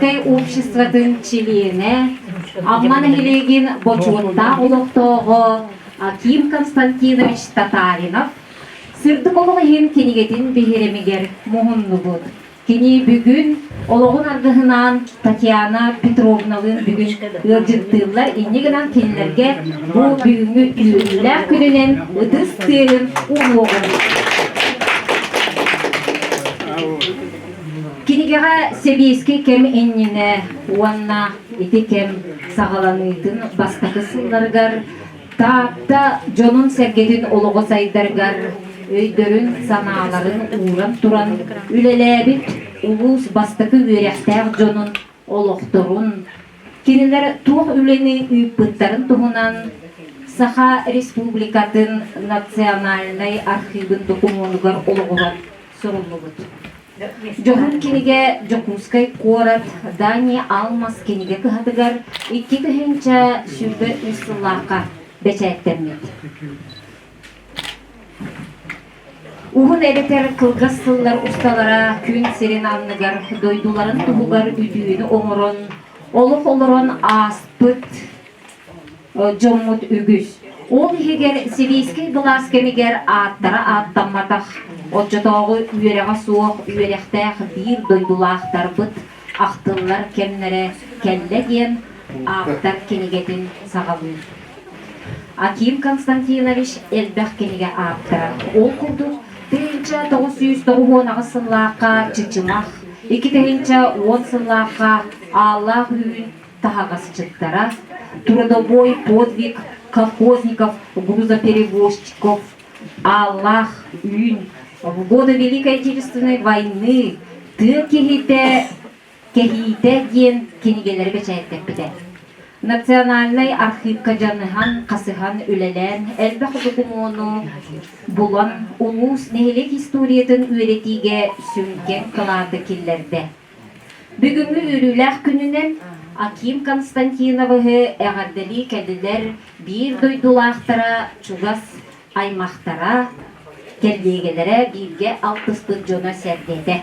Российской обществотын члене, Амман Хилегин Бочуотта Улуктоого Аким Константинович Татаринов, Сырдыколығын кенегетін бехеремегер мұхынныбыд. Кені бүгін олығын ардығынан Татьяна Петровналың бүгін ылжыттылар, инегінен кенілерге бұл бүгінгі үйлілер күнінен ұтыс тегін ұлығын. Кенегеға себейске кем енніне уанна еті кем сағаланытын бастақы сылларғар, таапта жонын сәргетін олығы сайдарғар, өйдөрүн санааларын ууран туран үлелебит улус бастыкы үрәхтәр жонун олохторун кинилер тух үлени үппыттарын туһунан Саха Республикатын национальный архивын документугар ологугар соруллубут. Жохун киниге Жокускай корат Дани алмас киниге кыхатыгар икки кыхынча сүрбе үсыллака бечәйттемет. Уғын әретер қылғыз сыллар ұсталара күн серен анныгар дойдуларын тұғығар үдүйіні оңырын, олық олырын аспыт жоммут үгіз. Ол егер севейскей бұласкемегер аттара аттамматақ, отжатауғы үйереға суық, үйеректәқ бір дойдулақтар бұт, ақтылар кемнері кәлі ген ақтар кенегетін сағалын. Аким Константинович әлбәқ кенеге аттара. Ол құлды 1990 сыллақа чычымақ, 2010 сыллақа Аллах үйін тағас чыттара, трудовой подвиг колхозников, грузоперевозчиков, Аллах үйін в годы Великой Отечественной войны ты кехите ген кенегелері бечайттеп біде. Национальный архивка жаныхан, қасыхан үлелен, әлбәқ документу бұлан улус нәхелек историятын үйретиге сүнкен қылады келлерді. Бүгінгі үріләқ күнінен Аким Константиновығы әғардeli кәділер бір дойдулақтара, чугас аймақтара, кәлдегелері бірге алтысты жона сәрдеді.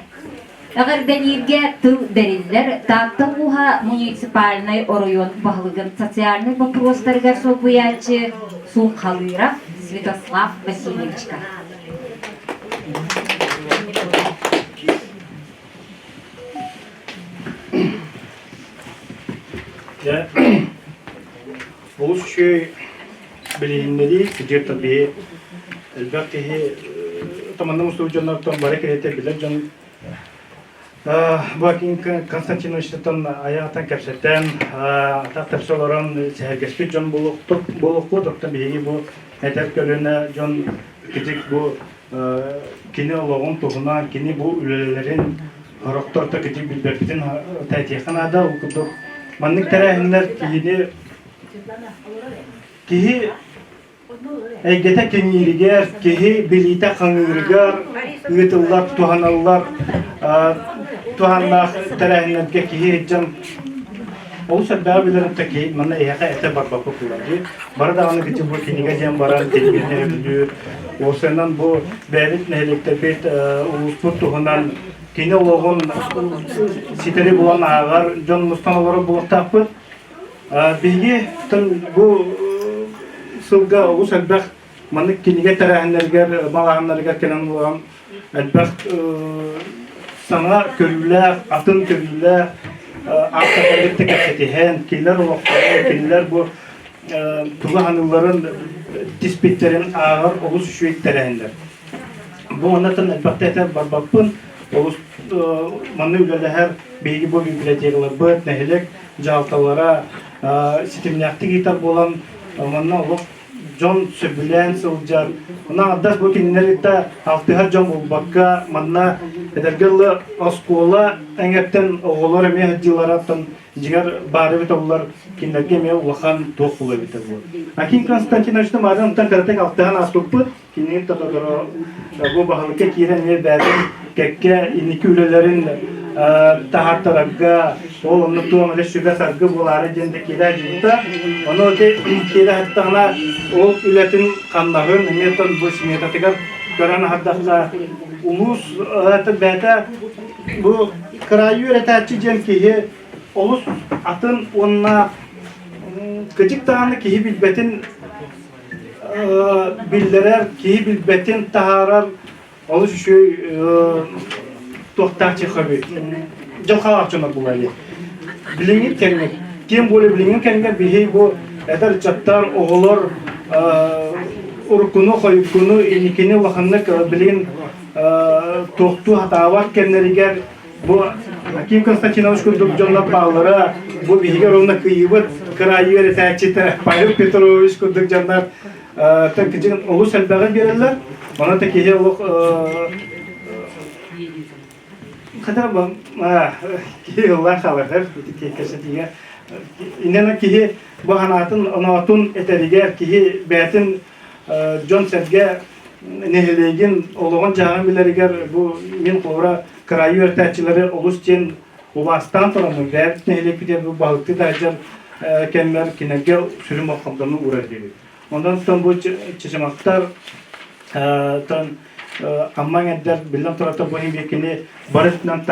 Әғардалерге тыл дәрелер таттың ұға муниципальный орайон бағылығын социальный вопростарға собуячы Сулхалыров Святослав Васильевичка. Бұл үші білейіндері күдер табиы әлбәқтігі таманның ұстығы жонлардан бары керете білер жон Бакин Константиновичтан аяқтан кәпсеттен атақ тәпсоларын сәйгеспет жон болуқпу, доқтан бейгі бұл әтәр көліні жон кедек бұл кені олығын тұғынан, кені бұл үлелерін ғырықтарда кедек білбәпетін тәйтеқін ада ұқыдық. Манның тәрәхінлер кейі әйгеті кенерігер, кейі белейті қаңырығар, ұйтылар, туғаналар, туғаннақ тәрәхінлерге кейі етжан. Ол сәббәғі білерін тәкей, мұны әйіға әті барбақы құлады. Бардағаны кеті бұл кенеге ден баран, кенегені білдер. Осынан бұл бәлік нәлікті бет ұлыспұр туғынан кені олығын сетері болан ағар, жон мұстаналары болықтақ бұд. Бейге бұл сылға ұлыс әлбәқ мұны кенеге тәрәхінлергер, малағынлергер кенен болған әлбәқ сана көрілер, атын көрілер, ақтақалықты кәпсетеген, келер олықтары, келер бұл тұғы ханыларын диспеттерін ағар ұлыс үшует тәрәхінлер. Бұл онатын әлбәқті әтер барбақпын, ұлыс мұны үлелер бейгі бұл библиотекалар бұд, нәхелек, жалталара, сетімнәқті кетар болан, мұны ұлық жон сөбілен сылжар. Мұна аддас бұл кенінерікті алтыға жон ұлбаққа, мұна әдергелі оскола әңгептен оғылар әме әддилараттан жігер бары бет олар кенлерге әме ұлақан тоқ бұлы беті бұл. Аким Константиновичтің марынықтан кәртек алтыған астықпыд, кенен тұтығыры бұл бағылыққа кейрен әме бәдін кәкке енекі үлелерін тахаттарагга ол онны туам эле шүбә саргы булары денде килә жинта оны те килә хаттана ол үләтин каннагын метон бу сметатыгар көрән хаддакка улус аты бәтә бу краю ретәчи жен кие olus atın onunla gıcık dağını kihi bilbetin bildirer, kihi bilbetin taharar olus şu tohtar çıkabilir. Jalka akçamak bulayı. Bilingin kelime. Kim böyle bilingin kelime bihi bu eder çattar oğullar urkunu, koyukunu, inikini vakanlık bilin tohtu hatavat kendileri bu Hakim Konstantinovich kurduk jonlap bağlara bu bihiger onunla kıyıbıt kırayı veri təkçi Pavel Petrovich kurduk jonlar takıcın oğul selbağı verirler. Ona tekiye oğul kadar bu ki Allah kalır ki kesetiye inanın ki bu hanatın anatun eteriger ki betin John Serge nehilegin oluğun jağın bileriger bu min qora kırayı örtəçiləri olus için Ubastan toramı ver nehileg bir bu balıklı dayıcan kendiler kinege sürüm okamdanı uğrar dedi. Ondan sonra bu çeşimaktar amma eder bilen tarafta bu hemiyekini barıştan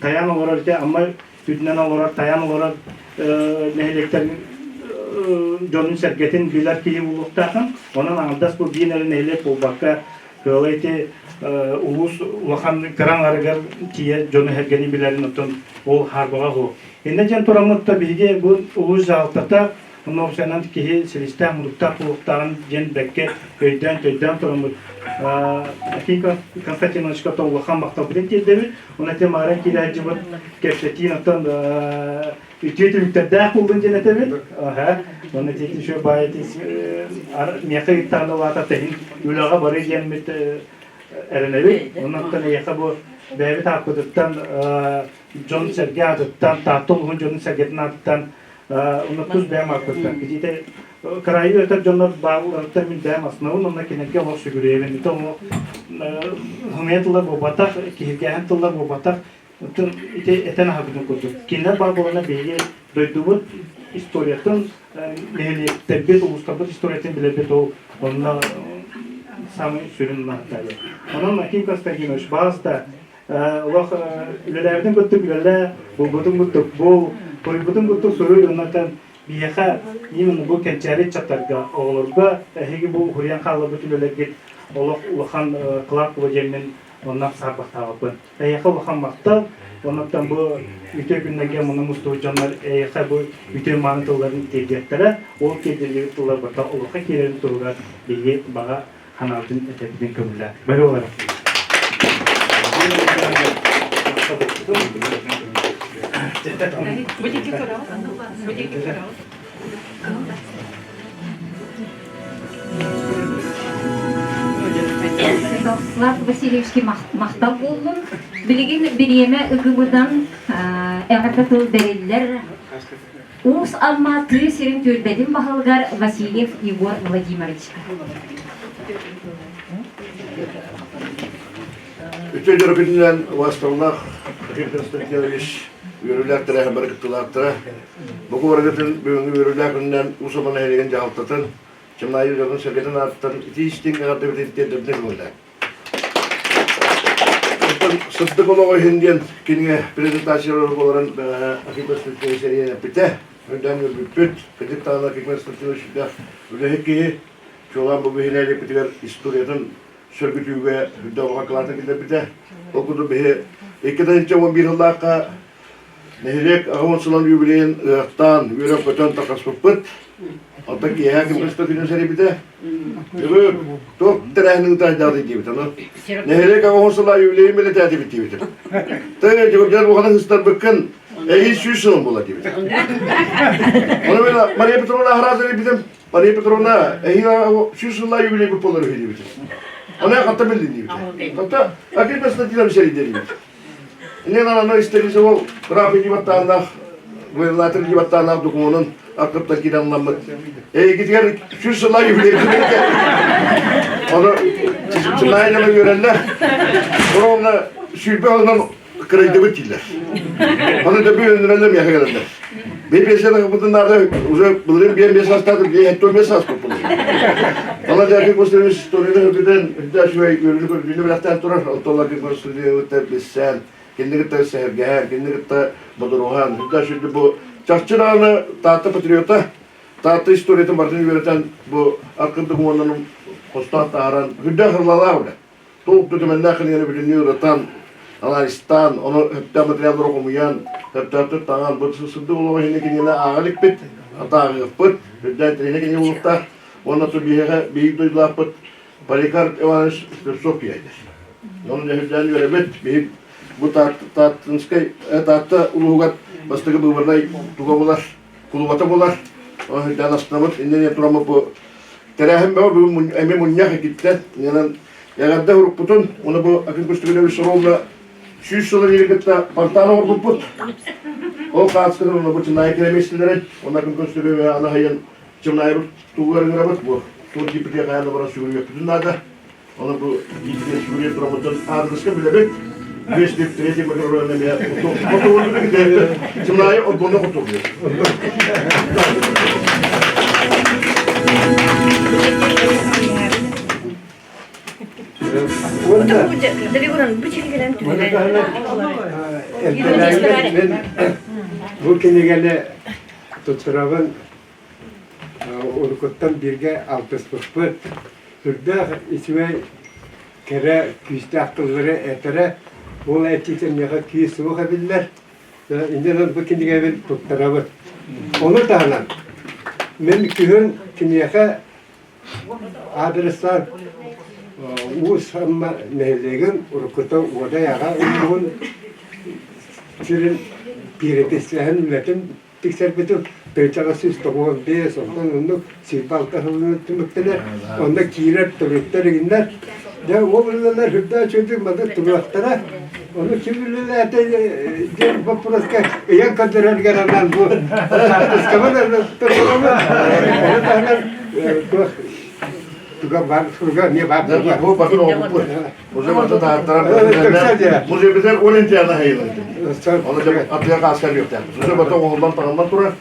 tayan olarak da ama yüzünden olarak tayan olarak nehileglerin John'un sergetin bilir ki buluktakın onun andas bu bineri nehileg bu bakka böylece ulus vakan kıran arıgar ki John'un hergeni bilerin otun o harbağa o. Yine can toramut da bilgi bu ulus zaltata onun senin ki siliste mutlu buluktakın jen bekke köyden toramut. Hakika Konstantinovich kato vakan bakta bilinti devi ona temaren ki lacivut kefsetin otun ütüyü mükteddah buldun jen tabi. Aha ona tekli şu bayet miyaka ittarlı vata tehin ulağa barı jen mit erenevi. Ondan sonra yaka bu bevi takuduttan John Serge aduttan tatol John Serge'nin aduttan onu tuz beyam akuttan. Kicite Kırayı öter jonlar bağlılarında min beyam aslında onunla kineke o sürgüreyi ve mito o hümiyetler bu batak kihirgehen tıllar bu batak bütün ite eten hakını kurdu. Kinler bağlılarına bilgi duyduğu historiyatın nehli tebbet uluslararası historiyatın bilebet o onunla sami sürünün hattayı. Onun Hakim Konstantinovich bazı da Allah ülelerden götürdük üleler bu budun götürdük bu budun götürdük soruyu onlardan biyaka yemin bu kençeri çatarga oğulurga hegi bu huriyan kallı bütün öyle git ulukan kılak bu cemin ondan sarbak tavapın. Yaka ulukan maktal onlardan bu bütün gündeki bunu mustafa canlar yaka bu bütün mantıların tercihleri o tercihleri tular bata uluka kirerin tuğra bilgi bağa hanaldın etebilen kömürler. Böyle olarak. Slav Vasilyevski mahtal buldun. Bilgin bir yeme ıgıbıdan eğerdatıl deriller. Us almatı serin türbedin bahalgar Vasilyev Igor Vladimirovich. Üçüncü rükünden vasıflar Hakim Konstantinovich yürürlükleri hem hareketlilikleri bu hareketin bugünkü yürürlüklerinden usulüne ergen cevaplatın Cemnayı Yürürlük'ün sergiden arttan iti işten aktivitelerden bilgiler. Sıddık olarak Hindiyan kinine prezentasyon olarak Hakim Konstantinovich seriyene bite önden yürübüt gıcık dağına Hakim Konstantinovich üleheki çoğulan bu bihineyle bitiler historiyatın sörgütü ve hüddavaklarına gidip okudu bihi 2011 yıllarda nehrek ağansılan yübüleyin ıhtan yürek kötön takasıpıt otak ki Hakim Konstantinovich seribide evet çok terehinin tajdadı gibi tanı nehrek ağansılan yübüleyin bile tertip etti bitir tabii cevaplar bu kadar hıslar bakın hiç yüzsün bula gibi onu böyle Maria Petrovna harazeli bitim Maria Petrovna yüzsünler yübüleyin bu poları hediye bitir ona kata bildin gibi. Kata Hakim Konstantinovich seriydi. Ne lan istediğiniz o grafi civatlarında verilatır civatlarında dokumunun akıpta kiranlanma. Gidiyor şu sıla yübüleyip onu çizimçilerine görenler onunla şüphe olan kredi bittiler. Onu da bir öndürelim yakalarlar. Bir mesela bunlarda uzun bunların bir mesajlardır diye hep mesaj kopuluyor. Ona da Hakim Konstantinovich historiyonu ödeden hüdda şu görünür gördüğünü biraz daha durar. Otolar bir konsolide öter bizsen Kendikte Sergeher, kendikte Baduruhan. Hüda şimdi bu çarçırağını tahta patriota, tahta historiyetin başını yöneten bu arkında kumandanın Kostat Aran, Hüda hırlala öyle. Tuğuk tütümenden yeni biliniyor atan, analistan, onu hüda materyalları okumuyan, hüda tüttağın, bu sısırdı ulu yine kendine ağalik bit, hata ağıp bit, hüda yine kendine ulukta, ona tu büyük duydular bit, Palikart Evanis Sofya'ydı. Onun da hüdden göre bit, bu tahta uluğat, bastığı bu varday, tuğa bular, kuluvata bular, o hüdden aslanamıt, indiğine turamı bu, terahim var, bu emi munyak gitti, yani Yagada huruk putun, onu bu akın kusturuyla bir sorumla 100 yılın ilikette pantana ordu put. O kaçkıdır onu bu çınayı kiremesilerin, onu akın kusturuyla ve anahayın çınayı tuğlarını rabıt bu. Tuğ kipitiye kayarlı bana sürüyor bütün nada. Onu bu kipitiye sürüyor duramutun ağırlıska bile bek. Beş dip treci bakır önemli ya. Kutu oldu gidiyor. Çınayı o bunu kuturuyor. Dari orang bercerita bu kenegele tutturabın urukuttan birge altıs pıspır. Hürda isme kere küste akılları etere bol etçikten yaha küy soğuk ebiller. İnceler bu kenegele tutturabın. Onu da halan. Men kühün kenegele adresler Uus amma nehlegin urkuta oda yaga umumun sirin pireteslehen milletin tikser betul peçaga süs toğun beyaz ondan onu silbalta hılını tümükteler onda kirer tümükler ginler ya o bilirler hüdda çocuk madı tümüktara onu kim bilirler diyen papuraska yan kadar gerandan bu tartışkaman tümükler Tuga var, tuga niye var? Bu bakın oldu bu. O zaman da taraftarlar. Bu cebizler 10 intiyana hayırlı. Onu da atlayan asker yok yani. Bu zaman da oğuldan tanımdan sonra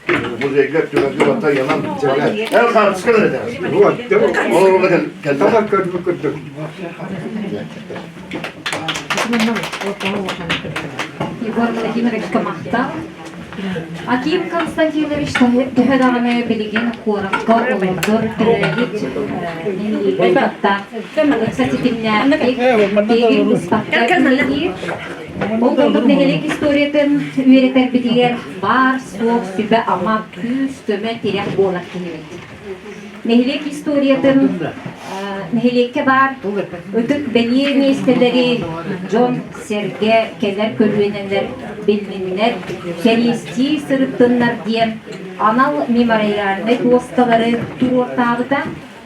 bu cebizler tüyekli vatan yanan cebizler. El kartıska ne der? Onu orada geldi. Tamam gördüm. Егор Владимирович Камахта. Аким Константинович Тахеданы билеген қораққа олырдыр тірелік кстати, тегін ұспаққа білegi Олдырдық негелек историятын үйретер бітігер бар соқ сүбі ама күз төмен терек болақ кенебет. Негелек историятын Nehilekke var, ötük belirli isteleri John Serge keller körüyenler bilinler, keristi sırıttınlar diye anal mimariyarne dostaları tur ortağıda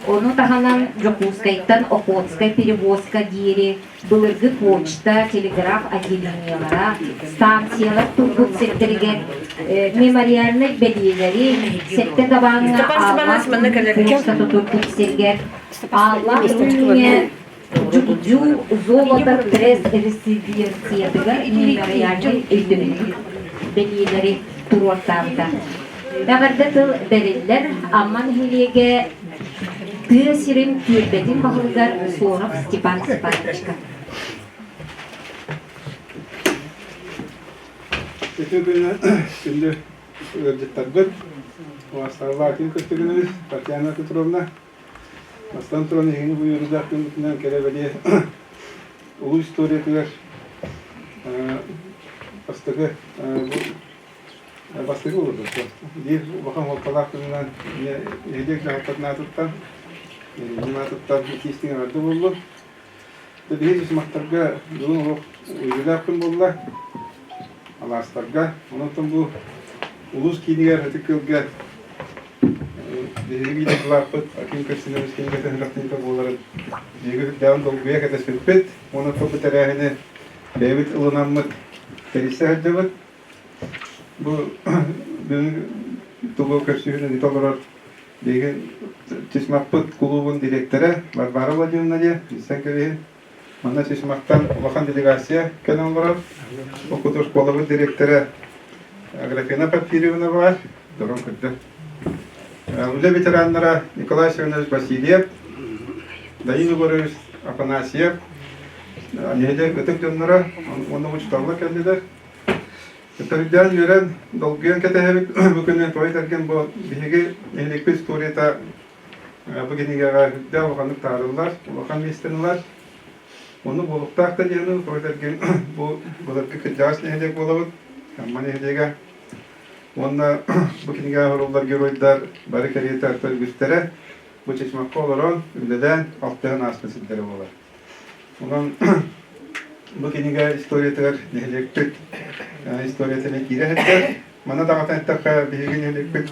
onu tahanan Jokuskay'tan Okotskay перевозка diyeri bılırgı poçta, telegraf отделениялара, станциялар turgut sekterigen mimariyarne belirleri sette dabağına ağlar poçta tuturgut serger Allah ünlüğe Cücü Zola'da Tres Residiyası'yadıga mimariyarne belirleri tur ortağıda. Dağırda tıl belirler ama nehiliyege tığ sirin türbetin bahılgar sonra Stepan Stepanichka. Şimdi öğretmenler o astarlar kim kötülüğünüz Tatyana Petrovna Aslan Turan'ı yeni buyuruz hakkında kerebeli o istoriyatlar bastığı olurdu. Bir bakım ortalıklarından yedekle hakikaten tuttan Yunatlıktan iki isteğin ardı buldu. Bir hiç maktarga bunu uyguda yaptım buldular. Alastarga. Ondan bu ulus kiniger hatıkılga bir de kulakpıt. Akim kırsinemiz kiniger tanıraktın kabulların. Bir devam dolguya kadar spetpet. Onun topu terahine David ılınanmık terisi haccabat. Bu benim topu kırsinemiz nitolarar Деген Чесмакпыт клубын директоры Барбара Владимировна, Исакова, ана Чесмактан улахан делегация кенен барат. Окуту школабы директоры Аграфена Порфирьевна бар, дором кырды. Үле ветераннара Николай Семенович Васильев, Данил Егорович Афанасьев, Neyde gıtık canlara, onu uçlarla kendiler. Tabi'den gören, dolguyan ketehebik bugün toy derken bu bihigi neylik bir storiyata bugün yaga da bakanlık tarihler, bakan istenirler. Onu buluktakta diyelim, toy derken bu buradaki kıcağız neylik bulabık, ama neydege onunla bugün yaga horullar görüldüler, bari kariye tartır göstere, bu çeşmakka olarak ülkeden altların asmasıdları olar. Ondan bugün yaga storiyatlar neylik bir historiasını kirehette, mana dağıtan takka bilgin helikbet,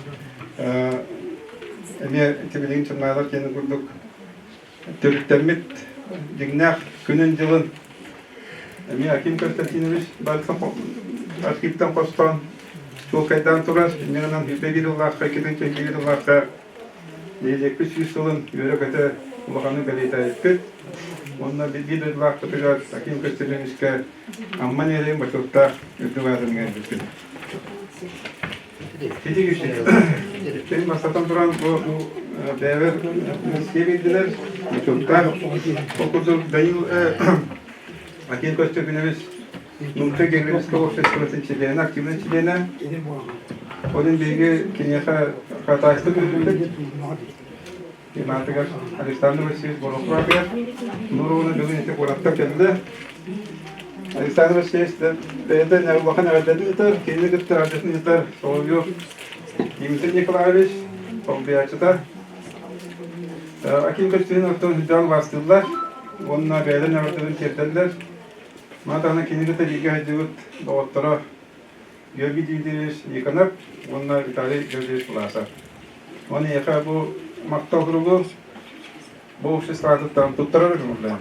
emi tibilgin çınlaylar kendi kurduk, törüktermit, dignak, günün yılın, emi Akim Konstantinoviç, balsam arkipten kostan, çok kaydan turar, eminden hübe bir Allah'a, hakikaten bir Allah'a, diyecek 100 yılın yörek öte ulağını belirte etket, onunla bir Allah'a tutuyor, Akim Konstantinoviç'e amma neyleyin başlıkta öpüverdim geldik. Dedi güçlü. Benim masatan duran bu beraber sevildiler. Çocuklar okuduk dayıl Akin Konstantinoviç Numta Gençlik Kol Festivali'nin çileğine, aktivinin çileğine onun bilgi kinyaka kataylık ödüldü. Artık Alexander Vasilievich Borokurabiyev Nurov'un bugün korakta geldi. Alexander Vasilievich de beyde ne bakın evde yeter, kendi gitti adetini yeter. Soğuyor. Dimitri Nikolaevich Tolbiyaçı'da. Akim Konstantinoviç'ten hüccal bastılar. Onunla beyde ne evde yeterler. Madana kendi gitti ilgi hacıvıt doğutlara Gölge Dildiğiniz yıkanıp, onunla İtalya gözdeyiz bulasa. Onu yaka bu maktal grubu bu ofisi startıktan tutturur mu ben?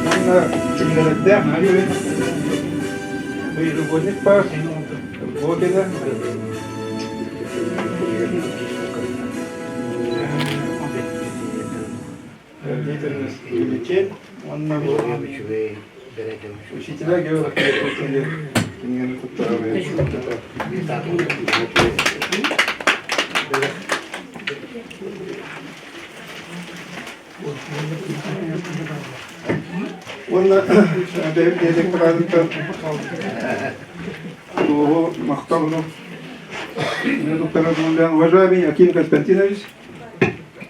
Onunla cümlelerde bir rubonik var, bu gene Lideriniz için onunla bu işitiler görüyorlar. Dünya'nı tutturamıyor. Onunla devlet diyecek kadarlıkta doğu maktabını уважаемый Аким Константинович,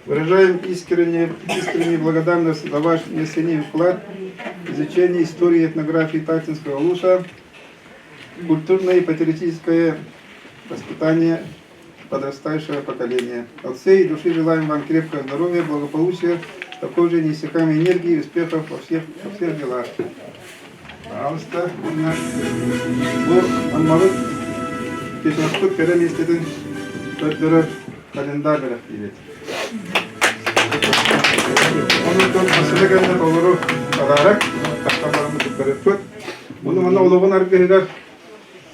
выражаем искреннюю благодарность за ваш внесенный вклад в изучение истории и этнографии Тальтинского Луша, культурное и патриотическое воспитание подрастающего поколения. От всей души желаем вам крепкого здоровья, благополучия, такой же неиссякаемой энергии и успехов во всех делах. Пожалуйста, bu anmalık geçmişlik kerem istedin dört kalender belirtiydi. Onun da aslında geldiğinde doğru alarak takımlarımızı kırıp bunu bana oluğun arkadaşlar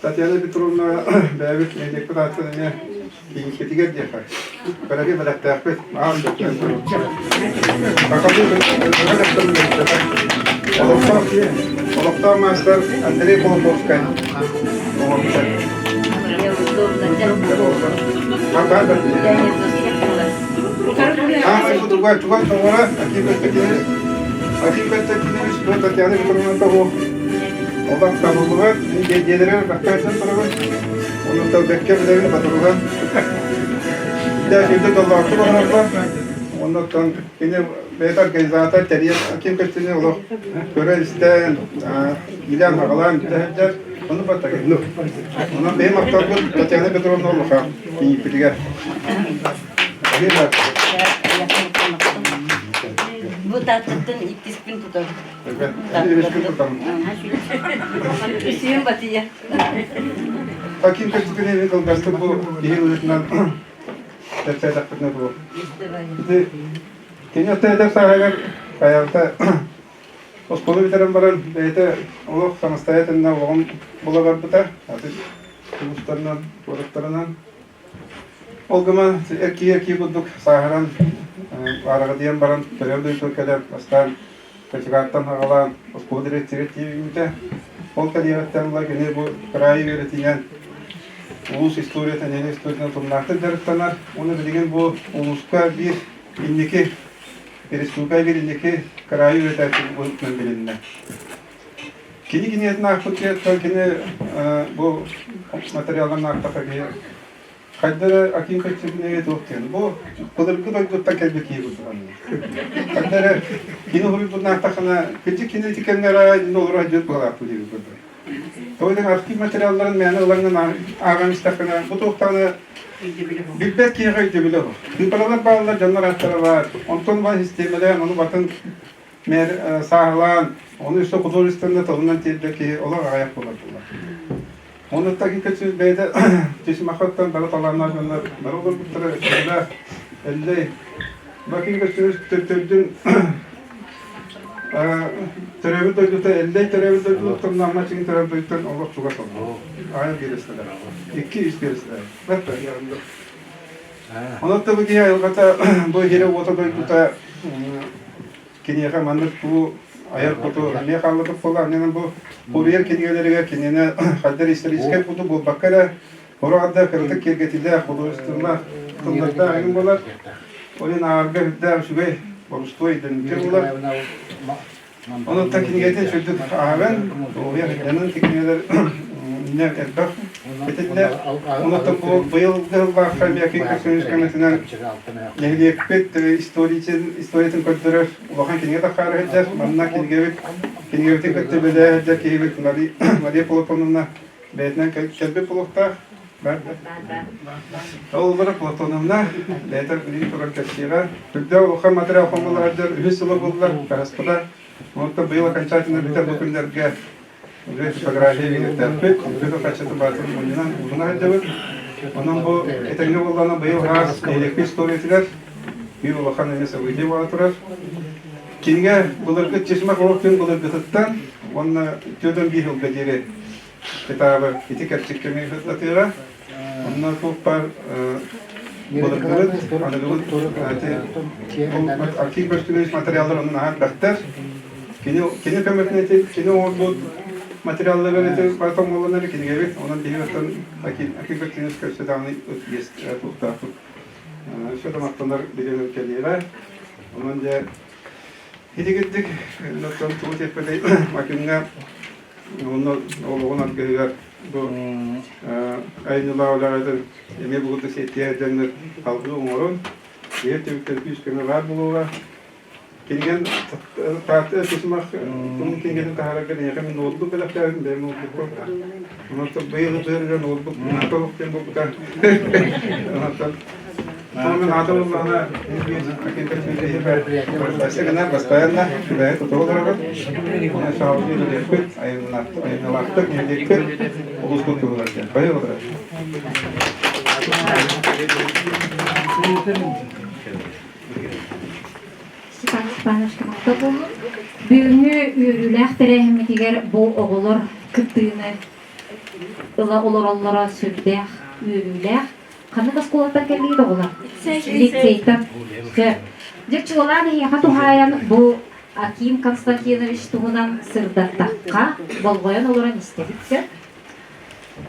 Tatyana Petrovna Beyavit Medekut Atsanı'ya kıyınketi gel diye kar. Karabı belakta yapıp ağır dökülen sorun. Bakalım öyle yaptım Olukta master Andrei Polopovskay. Как это другой договора, Аким Константинович, Татьяна Петровна того. Олар табылуға, дедері баққайсан тұрығы. Оның тәубекке білерін батыруға. Дәжімді долларды бағынарға. Ондан кені бәйт организатор тәрия Аким Константинович олар көрі істен, илян ағалан тәхәттер. Onu batak. Ondan benim aktarım Tatyana Petrovna olmağa. İyi bilgiler. Bu tatlıdan iktisbin tutar. Evet. İlişkin tutalım. Üstüyüm batıya. Akim Konstantinoviç olgastı bu gehir üretinden tercih ettiklerine bu. Kenya'da eder sahiler hayalta Oskolu bitiren baran beyte oluq samastayetinde oğun bola barbuta. Ateş kılıçlarından, koruklarından. Olgama erki bulduk sahiran arağı diyen baran periyodu Türkiye'de aslan kaçıkarttan ağalan Oskolu direktörü ol kadiyevetlerle gene bu krayı öğretinen ulus historiyeten, yeni historiyeten turnaktır deriftanar. Onu bilgen bu uluska bir İndiki Respublika birindeki karayı öğretersin bu bilinme. Kini niyetin akıtıyor, kini bu materyalların akıtıyor. Kaydara akim kaçırmaya yetoktu. Bu kıdırgı doydukta kelbeki yutturanı. Kaydara kini huri bundan akıtana küçük kini tikenlere ne olur acıt bağlapı diyor burada. O yüzden akim materyalların meyana olanın ağamıştakına bu toktağını bilbet ki yağıydı bile bu. Yukarılar bağlılar canlar atları var. Ondan var sistemler, onu batın sağlan, onu işte kudur üstünde tadından tebdeki olarak ayak olurdular. Onluktaki kötü beyde çeşim akıttan bana talanlar canlar, bana olur bu tarafa elle. Bakın kötü türdün terevi doyduğunda elle terevi doyduğunda ama çünkü terevi doyduğunda Allah çok atıldı. Aynı birisiler. 200 birisiler. Hatta yarımda. Onu tabii ki yalgata bu yere ota doyduğunda kiniye manlık bu ayar kutu ne kaldı falan yani bu buraya kiniyeleri kiniyene hadder isterisket kutu bu bakara orada kırdık kirgetilde kutu üstünde tındakta aynı bolar. Onun ağırlığı da şu be borçluydun diyorlar. Onu takiniyete çözdük ağaben oraya yanın tekniğler ne etbak ettiler. Onu da bu yıllar kalbiyaki kısmı kıymetine nehliyek pet historietin kodları ulan kiniye de kar eder. Manna kiniye kötü bile eder ki Maria Polopon'un beytine kelbe polokta olarak Platon'umla leter bilim kuran kaçıra. Türk'te okan materyal konulardır. Ühüsüle buldular. Karaspada. Onu da bu yıl окончательно biter bu günlerge. Ve fotoğrafya terpet. Ve kaçatı batırın bundan uzun halde. Onun bu etenli olanı bu yıl has elektrik storetiler. Bir olakan emese video vardır. Kinge bularga çeşmek olurken bularga tuttan. Onun tüyden bir yıl bedeli. Kitabı etiket çıkmayı fıtlatıyor. Onlar çok par balıkları, anadolu akik gösteriş materyaller onun ahad bakter. Kini pemetneti, kini ordu materyalleri neti batom olanları kini gibi. Onun diyorsan akik gösteriş gösterdiğini jest tuttu. Şu da maktanlar bilen ülkeler. Onunca hidi gittik. Noktan tuğut yapıda makinne onun arkadaşlar bu aynı lavalarda yemeği buldu setiye denir halkı umarım diğer tepkiler üstüne var buluğa kingen tahtı tutmak bunun kingen taharakı ne kadar oldu böyle falan ben oldu bunu da böyle oldu NATO tem bu kadar Sonra Anadolu'na hakikaten bir başka постоянно да это тоже на самом деле легко aynen lafta gelecektir ulus kulturlar yani bayılır. Spanish maktab olur. Büyünü ürülək terehmetiger bu oğulur kıttığını ıla olurallara sürdək ürülək. Kanı kaskolatar kelliği de olar. Лицейten. Dikçi olar hatu hayan bu Akim Konstantinovich tuğunan sırdattakka bolgoyan olarak istedikse.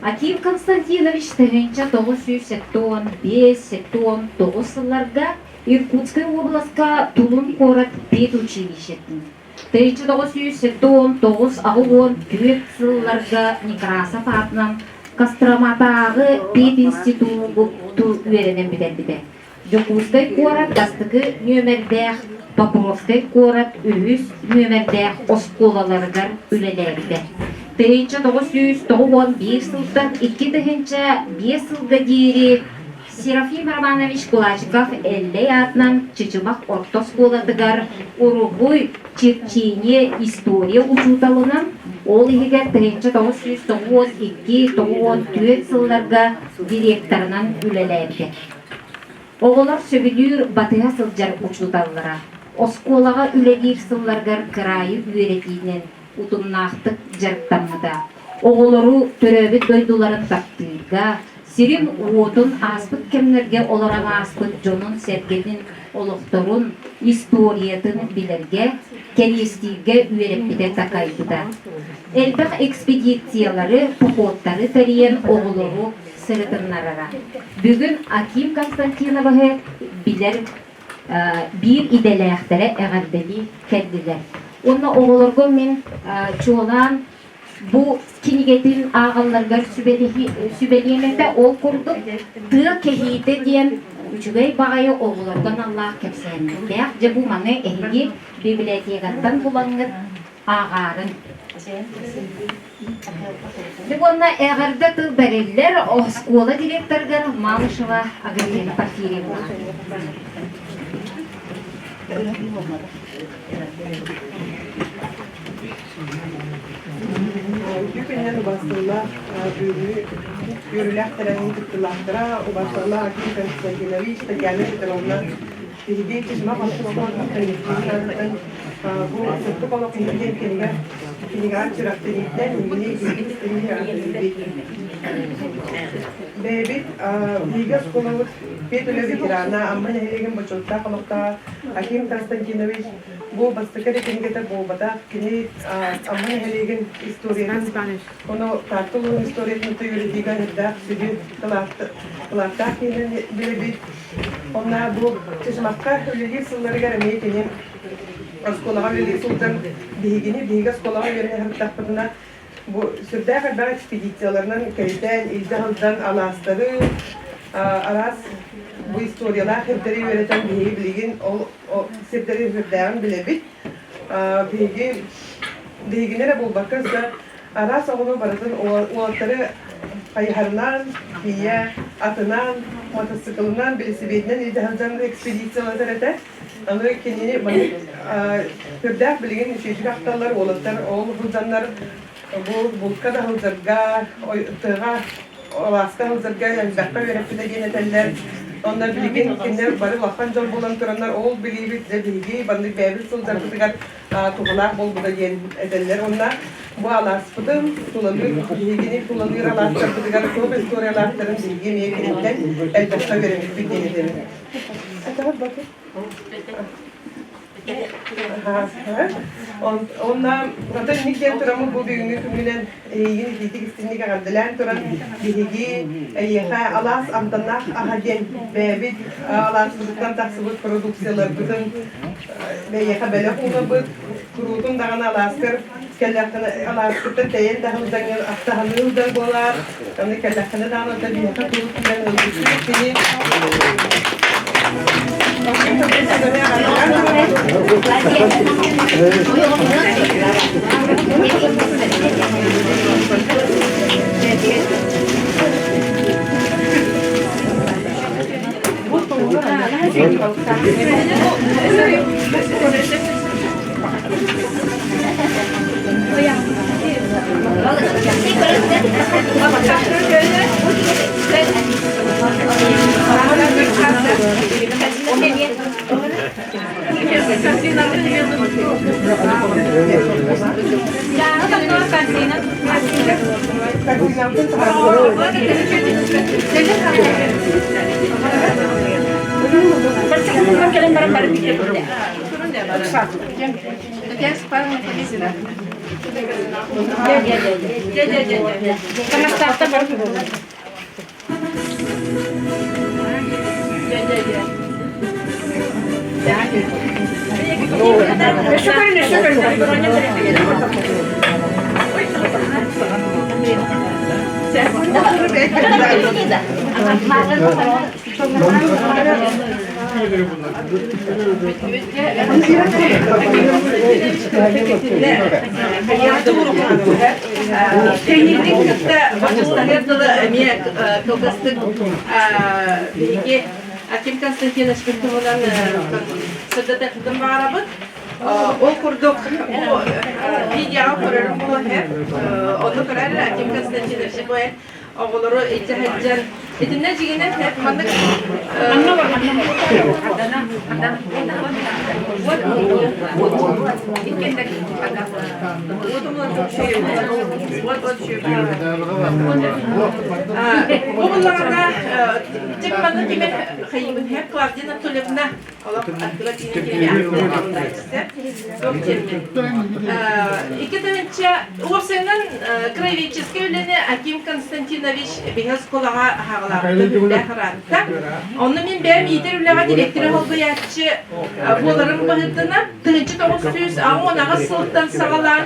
Akim Konstantinovich tığınca 985-9 yıllarda Irkutskaya oblastka Tulum Korat Pet училищетін. Tığınca 989-14 yıllarda Nekrasov adынан Костромадағы Пет институты үйренен бітен-біде. Жокускай корат гастығы нөмердәқ, Покровскай корат үйіз нөмердәқ осколаларығар үлелерді. Тыгынча 991 сылдан 2005 сылға дейірі Серафим Романович Кулачков әлләй атынан Чычымақ орта сколадығар Уругуй Чечения история учуталынан ол егер 1992-94 сылларға директорынан үлелерді. Оғылар сөбілер батыға сылжар учуталлара. Осколаға үлелер сылларғар кырайы үйретейінен ұтымнақтық жарықтамыда. Оғылару төрөбі дойдуларын таптыға, сирин уотун аспыт кемнерге оларан аспыт жонун сергедин олықтырын историятын билерге, керестиге үйреппіде такайбыда. Элбақ экспедициялары, походтары тариен оғылару сырытыннарара. Бүгін Аким Константиновығы билер bir idelektere eğerdeli kendiler. Onu oğulurgu men çoğulan bu kinigetin ağallargar sübeliyemete ol kurduk. Tığ kehide diyen üçügey bağayı oğulurgan Allah kepseyenler. Beyakca bu manı ehli bibliotekadan bulanır ağarın. Ona eğerde tığ bereliler o skola direktörgar Malışova Agriyen Porfiryev var. Güvenler ubastırlar, yürüler tereni tuttulardıra, ubastırlar, kim kanıtsakileri işte gelmek için onlar bir çizme başlamalar bu sıkı balık kinigar çıraklarıyla Bebek, liga skolalık bir türlü veterana, ama nehilegin başlıkta kalıpta Hakim Konstantinoviç bu bastıkları kinigete bu bada kini ama nehilegin istoryanın onu tartılığın istoryanın tüyürüdüğü hırda südü kılakta kinin bile bir onlar bu çizmakka öyleli sılları görmeyi kinin skolağa öyleli sıldan dihiga skolağa öyleli hırtaklarına bu sürde kadar ekspedisiyalarının kayıttan ildahaldan alasları aras bu istoryalar hepleri öğreten bir bilgin o sürdeleri hırdayan bile bit bilgi bilginlere bul bakırsa aras onu baratın o atları ayharından diye atından motosiklinden birisi birinden ildahaldan ekspedisiyalar öğreten ama kendini hırda bilgin üçüncü haftalar olanlar hırdanlar bu bulka da hazırga, tığğa, olaska hazırga, yani bakka yönetmede yönetenler, onlar bilgin kinler barı lakan jol bulan turanlar, ol bilibi de bilgi, bandık bebil sultar kutugar tuğalar bol bu da edenler, onlar bu alaspıdın, tulanır, bilgini tulanır alaspıdın kutugar, çok istoryalarların bilgi meyekininden elbette yönetik bir yönetenler. Atahat bakın. Ondan zaten nikyen turamı bu büyüğünü tümünen yeni didik istinlik ağırdılan turan bilgi yeka alas amdanak ahaden ve bir alasızlıktan taksıbıt produksiyalar bütün ve yeka bele kuna bu kurutun dağına alaskır kellakını alaskırda teyen dağıldan aktahanıldan bolar yani kellakını dağına da bir yeka kurutun öldürsün Hakim Konstantinovich Spirtovadan sırda takıdım bağırabıt. O kurduk, o video kurarım bunu hep. Onu kurar Hakim Konstantinovich koyar. Oğulları icahedecen. Edinler cigine hep mandık. Oğullarına çıkmadı gibi hayımın hep vardığına tulebine Allah akıla İki tane o senin kraеведческий öğleni Hakim Konstantin Konstantinovich biraz kolağa hağlattı, hülle hırattı. Onu min benim yidir üleğe direktörü oldu yatçı boların bahıdına, tığıncı 900 onağa sılıktan sağalan,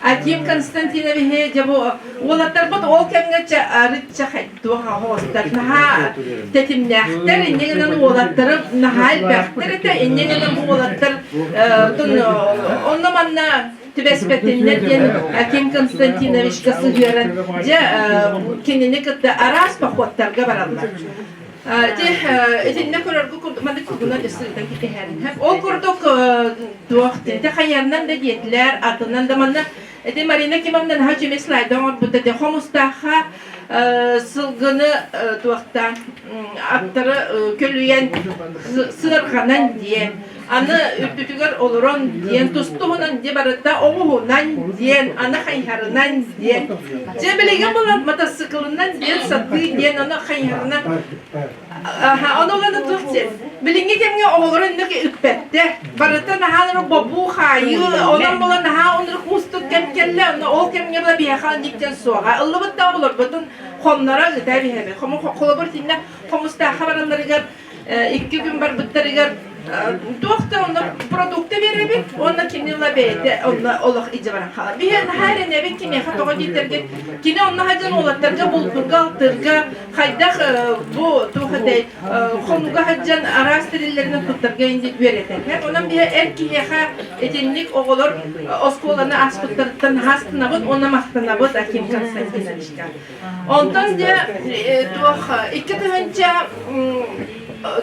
Akim Konstantinovich'e bu olatlar bot ol kemgece arıtça duha hostar naha tetimnehter innegenen olatları nahal behter de innegenen bu olatlar onlamanna tübespetinler diyen Akim Konstantinovich kası gören ce kendini kıttı aras pakotlarga barallar. Ne kadar kurduğumadık kurduğuna destekten gitti herin. Hep o kurduk duaktı. Te hayırdan da diyetler adından da manna. Marina kimamdan hacı mesleyden var bu da homustaha sılgını duaktan aktarı köylüyen sınırkanan diyen. Anı üptütüger oluron diyen, tustuğunan diye barıda oğuhunan diyen, ana hayharınan diyen. Cebelegen bulan mata sıkılından diyen, sattığı diyen, ana hayharınan. Onu olanı tuhtsen. Bilingi kemge oğulurun nöke üppette. Barıda nahanırı babu hayı, ondan bulan naha onları kustuk kemkelle, ol kemge bula biyakan dikten soğa. Illı bıtta olur, bütün homlara gıda bihemi. Homu kolabır tinle, homusta haberanları gar, 2 gün bar bıtları gar, Doktor ona produktu verebilir, ona kendine beyde, ona olak icabına kalır. Bir her nevi kimi hatağa getirdi, kimi ona hacan olatlarga bulturga altırga, haydak bu tuhade, konuga hacan araştırılarını tutturga indi veredir. Onun bir erkeğe etinlik oğulur, oskolanı askutlardan hastına ona mahtına bud Akim Konstantinovich'ka. Ondan da iki tühünce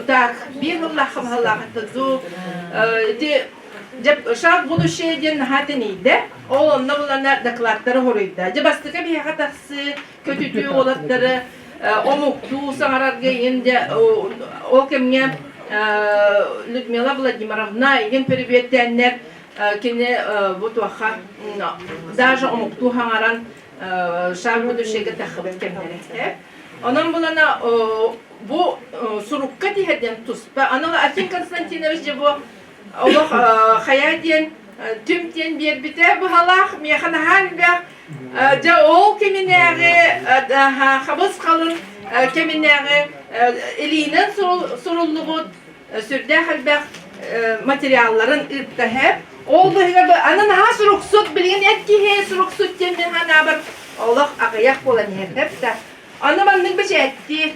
так, бираллахам халлахтазу де жаб будущее хатынийде ол онна булана докладтары хорuyda. Же бастыка бия хатаксы көтүтүү олаттары омуктуу саңарарга энде ол кемге Людмила Владимировна еген перебеттеннер кене бутуаха даже омуктуу хаңаран шаг будущеге тахыбыт кемнере. Ondan bulana bu surukka diheden tuspa. Anala Akim Konstantinovich bu Allah hayadiyen tüm diyen bir biter bu halak miyakana halbek de ol keminere habız kalın keminere elinden sorulluğu sürde halbek materyalların ırkta hep oldu hep anan ha suruksut bilgin etki he suruksut diyen bir hanabar Allah akayak olan hep de Anna manlık bir şey etti.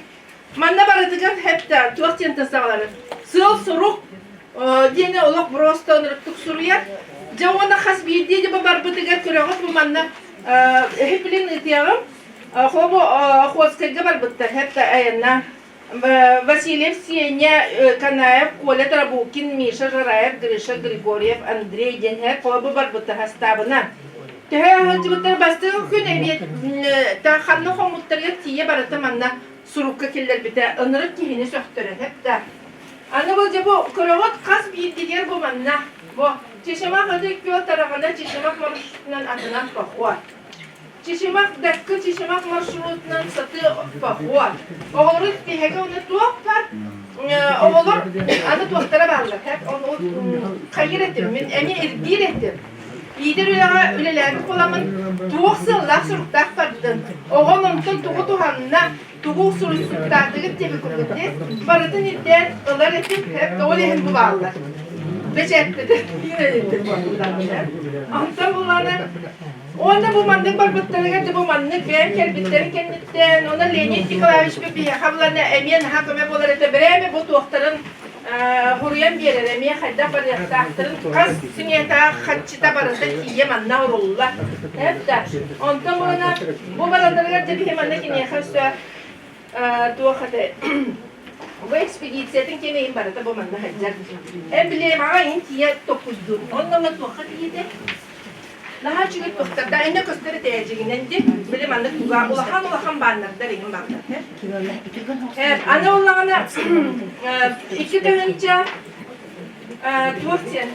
Manna baradıgan hep de tuğaktien tasağları. Sığıl suruk diyene olak brosta onuruktuk suruya. Javana khas bir diye de barbıtıga kırağıt bu manna hep bilin itiyağım. Xobu xoğuzkayga barbıttı hep de ayana. Vasilyev, Senya, Kanayev, Kolet, Rabukin, Misha, Jarayev, Grisha, Grigoryev, Andrei, Denher, xobu barbıttı hastabına. Tehe hacıbıtlar bastığı gün eviyet ta xanlı xomutlarga tiye barata manna surukka keller bite ınırık kihini söktürür hep de. Anı bolca bu kırağıt kas bir diler bu manna. Bu Çeşemak adı köy tarafında Çeşemak marşrutundan atınan pahuar. Çeşemak dakika Çeşemak marşrutundan satı pahuar. Oğulur dihege onu tuğak var. Oğulur anı tuğaktara bağlar. Hep onu kayır ettim. Emi erdir ettim. İyidir ülelerdi kolamın tuğsıllar suruktak bardın. Oğul mümkün tuğu tuğanına tuğu suruktaktığı tebi kuruldu. Baradın idden ılar etip hep doğru hem bu bağlar. Beçettidir. Yine ettir bu bağlar. Antan bulanı onda bu mandık barbıtları geldi bu mandık beğen kelbitleri kenditten ona Leonid Nikolaevich bir havlarına emin hakime bolar ete bireme bu tuğakların Huriyem bir miye hayda barıya tahtırın kas sünyeta haççıta barıda kiye manna urulla. Hep de ondan bulana bu barandarlar tabi hemen ki niye hasta tuğakate bu ekspedisiyetin keneyin barıda bu manna hayda. Hem bile mağayın kiye topuzdur. Ondan tuğakat yedi. Daha çünkü tuğakta da enne kösteri teyeceğinden de bile manna tuğağı ulahan banlar da rengin banlar. Evet, ana olana iki dönünce tuğakçı